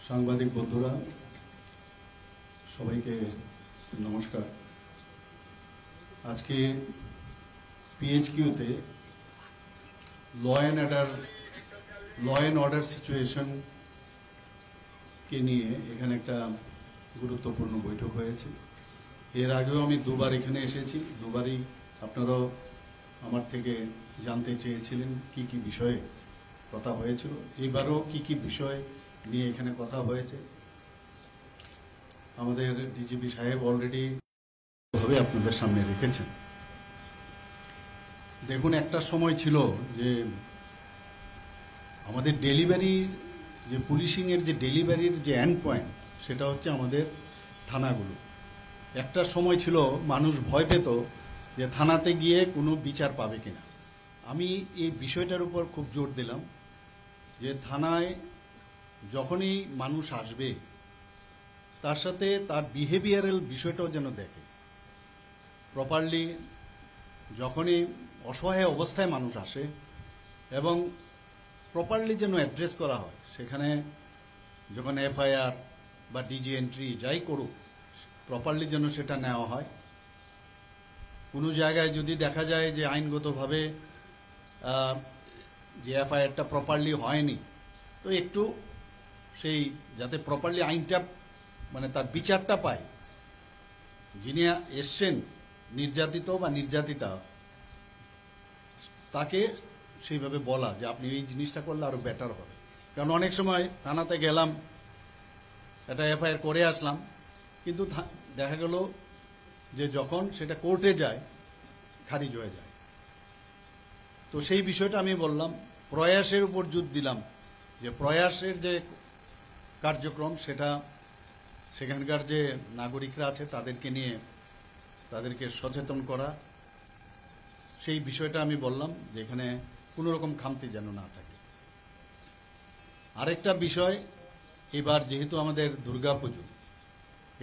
সাংবাদিক বন্ধুরা সবাইকে নমস্কার। আজকে পিএইচকিউতে ল অ্যান্ড অর্ডার সিচুয়েশন কে নিয়ে এখানে একটা গুরুত্বপূর্ণ বৈঠক হয়েছে। এর আগেও আমি দুবার এখানে এসেছি, দুবারই আপনারাও আমার থেকে জানতে চেয়েছিলেন কি কি বিষয়ে কথা হয়েছিল। এবারও কি কি বিষয় নিয়ে এখানে কথা হয়েছে আমাদের ডিজিপি সাহেব অলরেডি ভাবে আপনাদের সামনে রেখেছেন। দেখুন, একটা সময় ছিল যে আমাদের ডেলিভারি যে পুলিশিংয়ের যে ডেলিভারির যে এন্ড পয়েন্ট সেটা হচ্ছে আমাদের থানাগুলো। একটা সময় ছিল মানুষ ভয় পেত যে থানাতে গিয়ে কোনো বিচার পাবে কিনা। আমি এই বিষয়টার উপর খুব জোর দিলাম যে থানায় যখনই মানুষ আসবে তার সাথে তার বিহেভিয়ারাল বিষয়টাও যেন দেখে প্রপারলি। যখনই অসহায় অবস্থায় মানুষ আসে এবং প্রপারলি যেন অ্যাড্রেস করা হয়, সেখানে যখন এফআইআর বা ডিজি এন্ট্রি যাই করুক প্রপারলি যেন সেটা নেওয়া হয়। কোনো জায়গায় যদি দেখা যায় যে আইনগতভাবে যে এফআইআরটা প্রপারলি হয়নি, তো একটু সেই যাতে প্রপারলি আইনটা মানে তার বিচারটা পায়, যিনি এসছেন নির্যাতিত বা নির্যাতিতা তাকে সেইভাবে বলা যে আপনি এই জিনিসটা করলে আরো বেটার হবে। কারণ অনেক সময় থানাতে গেলাম, একটা এফআইআর করে আসলাম, কিন্তু দেখা গেল যে যখন সেটা কোর্টে যায় খারিজ হয়ে যায়। তো সেই বিষয়টা আমি বললাম, প্রয়াসের উপর জোর দিলাম যে প্রয়াসের যে কার্যক্রম সেটা সেখানকার যে নাগরিকরা আছে তাদেরকে নিয়ে তাদেরকে সচেতন করা, সেই বিষয়টা আমি বললাম যে এখানে কোনো রকম খামতি যেন না থাকে। আরেকটা বিষয়, এবার যেহেতু আমাদের দুর্গাপুজো,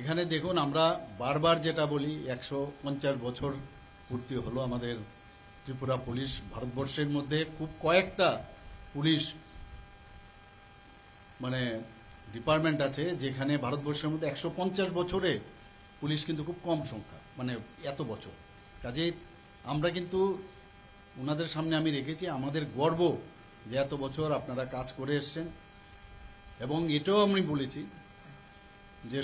এখানে দেখুন আমরা বারবার যেটা বলি 150 বছর পূর্তি হলো আমাদের ত্রিপুরা পুলিশ। ভারতবর্ষের মধ্যে খুব কয়েকটা পুলিশ মানে ডিপার্টমেন্ট আছে যেখানে ভারতবর্ষের মধ্যে 150 বছরে পুলিশ কিন্তু খুব কম সংখ্যা, মানে এত বছর। কাজেই আমরা কিন্তু ওনাদের সামনে আমি রেখেছি আমাদের গর্ব যে এত বছর আপনারা কাজ করে এসছেন। এবং এটাও আমি বলেছি যে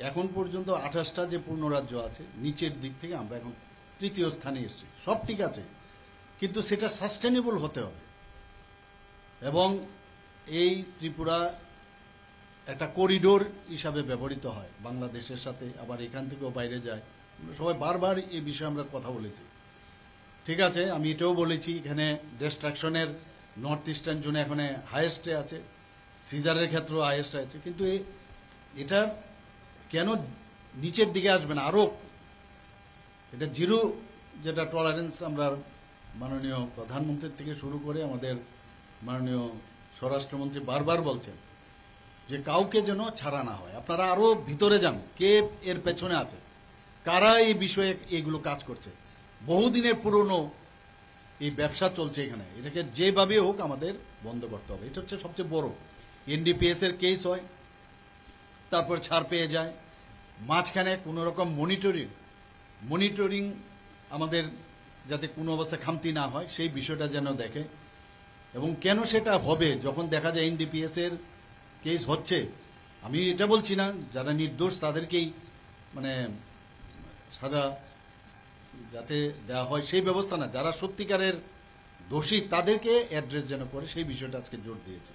এখন পর্যন্ত 28টা যে পূর্ণ রাজ্য আছে নিচের দিক থেকে আমরা এখন তৃতীয় স্থানে এসেছি। সব ঠিক আছে, কিন্তু সেটা সাস্টেনেবল হতে হবে। এবং এই ত্রিপুরা একটা করিডোর হিসাবে ব্যবহৃত হয় বাংলাদেশের সাথে, আবার এখান থেকেও বাইরে যায়। সবাই বারবার এই বিষয়ে আমরা কথা বলেছি। ঠিক আছে, আমি এটাও বলেছি এখানে ডিস্ট্রাকশনের নর্থ ইস্টার্ন জোনে এখানে হাইয়েস্টে আছে, সিজারের ক্ষেত্রেও হাইয়েস্ট আছে, কিন্তু এটা কেন নিচের দিকে আসবে না? আরো এটা জিরো যেটা টলারেন্স আমরা মাননীয় প্রধানমন্ত্রীর থেকে শুরু করে আমাদের মাননীয় স্বরাষ্ট্রমন্ত্রী বারবার বলছেন যে কাউকে যেন ছাড়া না হয়। আপনারা আরো ভিতরে যান, কে এর পেছনে আছে, কারা এই বিষয়ে এগুলো কাজ করছে। বহুদিনের পুরনো এই ব্যবসা চলছে এখানে, এটাকে যেভাবে হোক আমাদের বন্ধ করতে হবে। এটা হচ্ছে সবচেয়ে বড়। এনডিপিএস এর কেস হয়, তারপর ছাড় পেয়ে যায়, মাঝখানে কোনো রকম মনিটরিং আমাদের যাতে কোনো অবস্থা খামতি না হয় সেই বিষয়টা যেন দেখে। এবং কেন সেটা হবে যখন দেখা যায় এনডিপিএস এর কেস হচ্ছে, আমি এটা বলছি না যারা নির্দোষ তাদেরকেই মানে সাজা যাতে দেওয়া হয় সেই ব্যবস্থা না, যারা সত্যিকারের দোষী তাদেরকে অ্যাড্রেস যেন করে সেই বিষয়টা আজকে জোর দিয়েছে।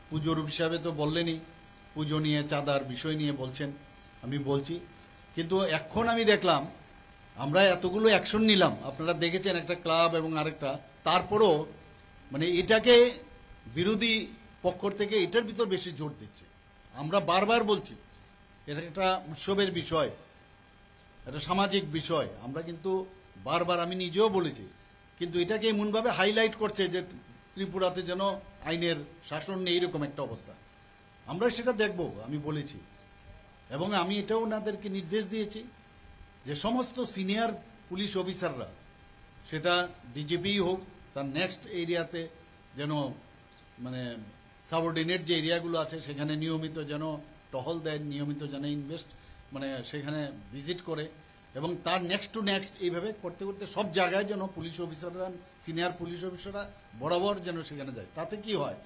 পুজোর হিসাবে তো বললেনই, পুজো নিয়ে চাঁদার বিষয় নিয়ে বলছেন, আমি বলছি। কিন্তু এখন আমি দেখলাম আমরা এতগুলো অ্যাকশন নিলাম, আপনারা দেখেছেন একটা ক্লাব এবং আরেকটা, তারপরও মানে এটাকে বিরোধী পক্ষ থেকে এটার ভিতর বেশি জোর দিচ্ছে। আমরা বারবার বলছি এটা একটা উৎসবের বিষয়, এটা সামাজিক বিষয়, আমরা কিন্তু বারবার আমি নিজেও বলেছি, কিন্তু এটাকে এমনভাবে হাইলাইট করছে যে ত্রিপুরাতে যেন আইনের শাসন নেই এরকম একটা অবস্থা। আমরা সেটা দেখব, আমি বলেছি। এবং আমি এটাও ওনাদেরকে নির্দেশ দিয়েছি যে সমস্ত সিনিয়র পুলিশ অফিসাররা সেটা ডিজিপি হোক, তার নেক্সট এরিয়াতে যেন মানে সাবঅর্ডিনেট যে এরিয়াগুলো আছে সেখানে নিয়মিত যেন টহল দেয়, নিয়মিত যেন মানে সেখানে ভিজিট করে, এবং তার নেক্সট টু নেক্সট এইভাবে করতে করতে সব জায়গায় যেন পুলিশ অফিসাররা, সিনিয়র পুলিশ অফিসাররা বরাবর যেন সেখানে যায়। তাতে কি হয়,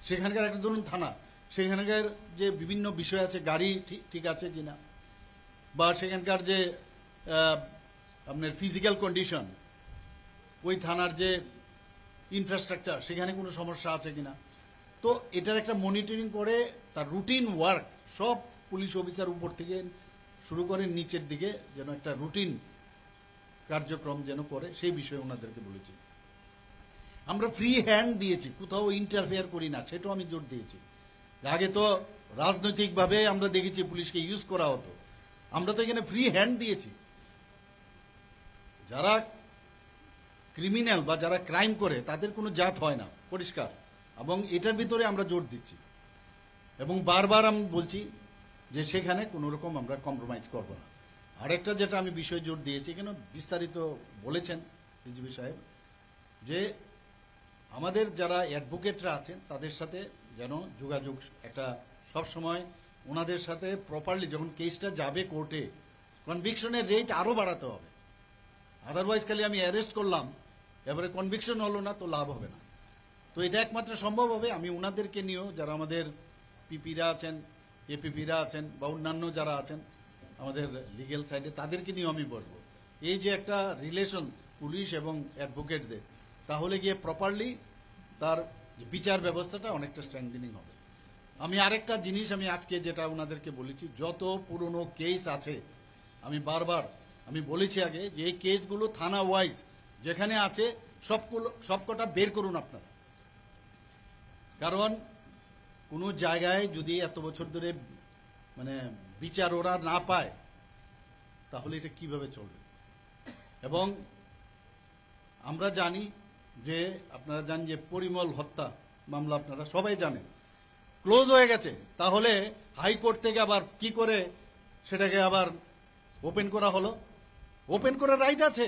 সেখানকার একটা ধরুন থানা, সেখানকার যে বিভিন্ন বিষয় আছে, গাড়ি ঠিক আছে কিনা, বা সেখানকার যে আপনার ফিজিক্যাল কন্ডিশন, ওই থানার যে ইনফ্রাস্ট্রাকচার সেখানে কোনো সমস্যা আছে কিনা, তো এটার একটা মনিটরিং করে তার রুটিন ওয়ার্ক সব পুলিশ অফিসার উপর থেকে শুরু করে নিচের দিকে যেন একটা রুটিন কার্যক্রম যেন করে, সেই বিষয়ে ওনাদেরকে বলেছি। আমরা ফ্রি হ্যান্ড দিয়েছি, কোথাও ইন্টারফেয়ার করি না, সেটাও আমি জোর দিয়েছি। আগে তো রাজনৈতিকভাবে আমরা দেখেছি পুলিশকে ইউজ করা হতো, আমরা তো এখানে ফ্রি হ্যান্ড দিয়েছি। যারা ক্রিমিনাল বা যারা ক্রাইম করে তাদের কোনো জাত হয় না, পরিষ্কার, এবং এটার ভিতরে আমরা জোর দিচ্ছি, এবং বারবার আমি বলছি যে সেখানে কোনো রকম আমরা কম্প্রোমাইজ করব না। আরেকটা যেটা আমি বিষয় জোর দিয়েছি, কেন বিস্তারিত বলেছেন ডিজিপি সাহেব, যে আমাদের যারা অ্যাডভোকেটরা আছেন তাদের সাথে যেন যোগাযোগ একটা সবসময় ওনাদের সাথে প্রপারলি, যখন কেসটা যাবে কোর্টে, কনভিকশনের রেট আরও বাড়াতে হবে। আদারওয়াইজ খালি আমি অ্যারেস্ট করলাম, এবারে কনভিকশন হলো না, তো লাভ হবে না। তো এটা একমাত্র সম্ভব হবে আমি ওনাদেরকে নিয়েও, যারা আমাদের পিপিরা আছেন, এপিপিরা আছেন, বা অন্যান্য যারা আছেন আমাদের লিগেল সাইডে, তাদেরকে নিয়েও আমি বসবো। এই যে একটা রিলেশন পুলিশ এবং অ্যাডভোকেটদের, তাহলে গিয়ে প্রপারলি তার বিচার ব্যবস্থাটা অনেকটা স্ট্রেংথেনিং হবে। আমি আরেকটা জিনিস আমি আজকে যেটা ওনাদেরকে বলেছি, যত পুরনো কেস আছে আমি বারবার বলেছি আগে, যে এই কেসগুলো থানা ওয়াইজ যেখানে আছে সবকটা বের করুন আপনারা। কারণ কোনো জায়গায় যদি এত বছর ধরে মানে বিচার ওরা না পায়, তাহলে এটা কিভাবে চলবে? এবং আমরা জানি যে, আপনারা জানেন যে পরিমল হত্যা মামলা আপনারা সবাই জানেন, ক্লোজ হয়ে গেছে। তাহলে হাইকোর্ট থেকে আবার কি করে সেটাকে আবার ওপেন করা হলো? ওপেন করার রাইট আছে,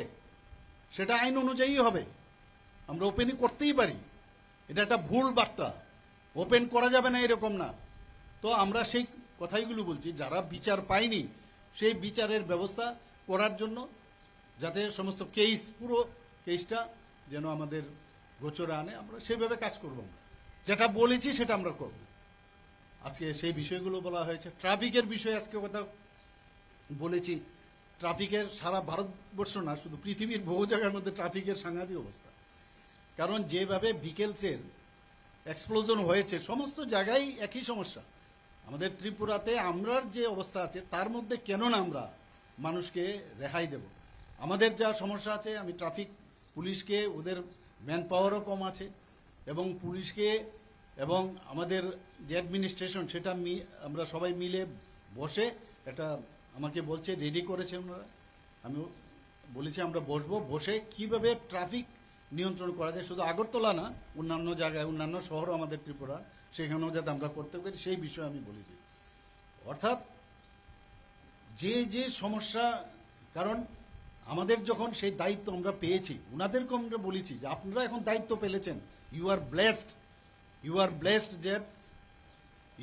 সেটা আইন অনুযায়ী হবে, আমরা ওপেনই করতেই পারি। এটা একটা ভুল বার্তা, ওপেন করা যাবে না এরকম না। তো আমরা সেই কথাইগুলো বলছি, যারা বিচার পায়নি সেই বিচারের ব্যবস্থা করার জন্য, যাতে সমস্ত কেস, পুরো কেসটা যেন আমাদের গোচরে আনে, আমরা সেইভাবে কাজ করব। আমরা যেটা বলেছি সেটা আমরা করব। আজকে সেই বিষয়গুলো বলা হয়েছে। ট্রাফিকের বিষয়ে আজকে কথা বলেছি। ট্রাফিকের সারা ভারতবর্ষ না, শুধু পৃথিবীর বহু জায়গার মধ্যে ট্রাফিকের সাংঘাতিক অবস্থা। কারণ যেভাবে ভিকেলসের এক্সপ্লোজন হয়েছে, সমস্ত জায়গায় একই সমস্যা। আমাদের ত্রিপুরাতে আমরার যে অবস্থা আছে, তার মধ্যে কেন না আমরা মানুষকে রেহাই দেব? আমাদের যা সমস্যা আছে, আমি ট্রাফিক পুলিশকে, ওদের ম্যান পাওয়ারও কম আছে, এবং পুলিশকে এবং আমাদের যে অ্যাডমিনিস্ট্রেশন, সেটা আমরা সবাই মিলে বসে একটা, আমাকে বলছে রেডি করেছে ওনারা, আমি বলেছি আমরা বসবো, বসে কিভাবে ট্রাফিক নিয়ন্ত্রণ করা যায়, শুধু আগরতলা না, অন্যান্য জায়গায়, অন্যান্য শহরও আমাদের ত্রিপুরা, সেখানেও যাতে আমরা করতে পারি, সেই বিষয়ে আমি বলেছি। অর্থাৎ যে যে সমস্যা, কারণ আমাদের যখন সেই দায়িত্ব আমরা পেয়েছি, ওনাদেরকে আমরা বলেছি যে আপনারা এখন দায়িত্ব পেলেছেন, ইউ আর ব্লেসড যে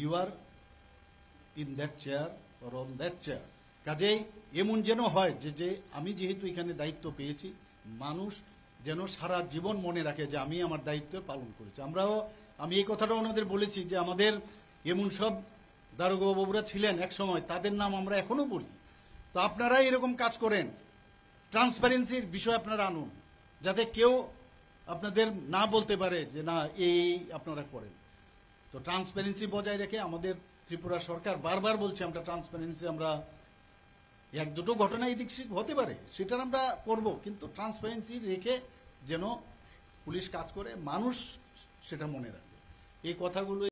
you are in that chair or on that chair. কাজেই এমন যেন হয় যে আমি যেহেতু এখানে দায়িত্ব পেয়েছি, মানুষ যেন সারা জীবন মনে রাখে যে আমি আমার দায়িত্ব পালন করেছি। আমি এই কথাটা ওনাদের বলেছি যে আমাদের এমন সব দারোগা বাবুরা ছিলেন এক সময়, তাদের নাম আমরা এখনো বলি। তো আপনারা এরকম কাজ করেন, ট্রান্সপারেন্সির বিষয় আপনারা আনুন, যাতে কেউ আপনাদের না বলতে পারে যে না এই আপনারা করেন। তো ট্রান্সপারেন্সি বজায় রেখে আমাদের ত্রিপুরা সরকার বারবার বলছে আমরা ট্রান্সপারেন্সি, আমরা এক দুটো ঘটনা এদিক হতে পারে সেটা আমরা করব, কিন্তু ট্রান্সপারেন্সি রেখে যেন পুলিশ কাজ করে, মানুষ সেটা মনে রাখবে। এই কথাগুলো